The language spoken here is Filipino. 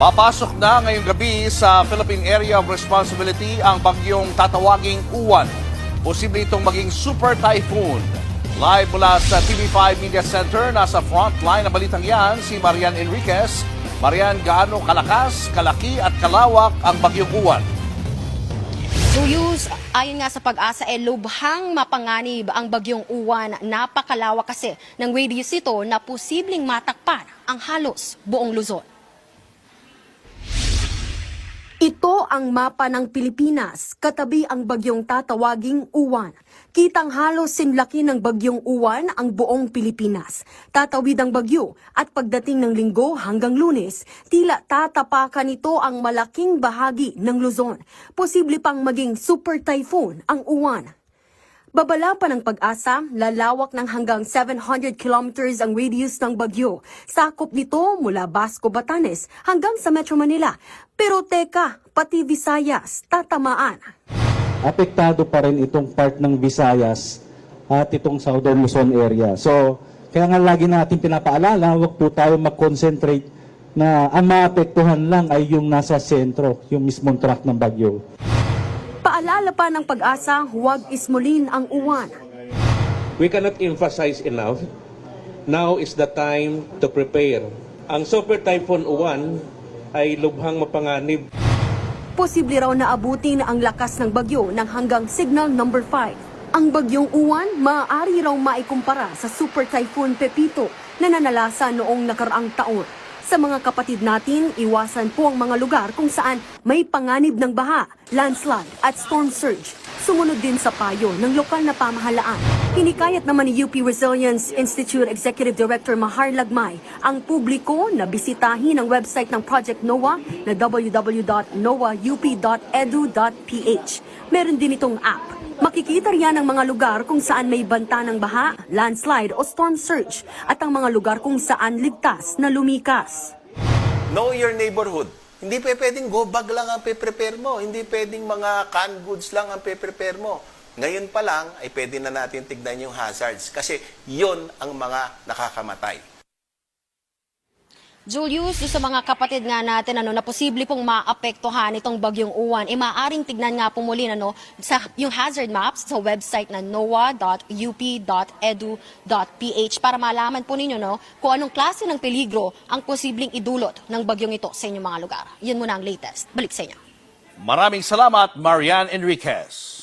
Papasok na ngayong gabi sa Philippine Area of Responsibility ang bagyong tatawaging Uwan. Posible itong maging super typhoon. Live mula sa TV5 Media Center, nasa frontline ng balitang yan si Marian Enriquez. Marian, gaano kalakas, kalaki at kalawak ang bagyong Uwan? Julius, ayon nga sa Pag-asa, lubhang mapanganib ang bagyong Uwan. Napakalawak kasi ng radius ito na posibleng matakpan ang halos buong Luzon. Ito ang mapa ng Pilipinas, katabi ang bagyong tatawaging Uwan. Kitang halos sinlaki ng bagyong Uwan ang buong Pilipinas. Tatawid ang bagyo at pagdating ng Linggo hanggang Lunes, tila tatapakan nito ang malaking bahagi ng Luzon. Posible pang maging super typhoon ang Uwan. Babala pa ng Pag-asa, lalawak ng hanggang 700 kilometers ang radius ng bagyo. Sakop nito mula Basco, Batanes hanggang sa Metro Manila. Pero teka, pati Visayas tatamaan. Apektado pa rin itong part ng Visayas at itong Southern Luzon area. So, kaya nga lagi natin pinapaalala, huwag po tayo mag-concentrate na ang maapektuhan lang ay yung nasa sentro, yung mismong track ng bagyo. Paalala pa ng Pag-asa, huwag ismulin ang Uwan. We cannot emphasize enough, now is the time to prepare. Ang Super Typhoon Uwan ay lubhang mapanganib. Posible raw na abutin ang lakas ng bagyo ng hanggang signal number 5. Ang bagyong Uwan maaari raw maikumpara sa Super Typhoon Pepito na nanalasa noong nakaraang taon. Sa mga kapatid natin, iwasan po ang mga lugar kung saan may panganib ng baha, landslide at storm surge. Sumunod din sa payo ng lokal na pamahalaan. Hinikayat naman ni UP Resilience Institute Executive Director Mahar Lagmay ang publiko na bisitahin ang website ng Project NOAA na www.noaup.edu.ph. Meron din itong app. Makikita riyan ang mga lugar kung saan may banta ng baha, landslide o storm surge at ang mga lugar kung saan ligtas na lumikas. Know your neighborhood. Hindi pwedeng go bag lang ang pe-prepare mo. Hindi pwedeng mga canned goods lang ang pe-prepare mo. Ngayon pa lang ay pwede na natin tignan yung hazards kasi yon ang mga nakakamatay. Julius, sa mga kapatid nga natin na posible pong maapektuhan itong bagyong Uwan, maaaring tignan nga po muli sa yung hazard maps sa website na noaa.up.edu.ph para malaman po ninyo kung anong klase ng peligro ang posibleng idulot ng bagyong ito sa inyong mga lugar. Yun muna ang latest. Balik sa inyo. Maraming salamat, Marian Enriquez.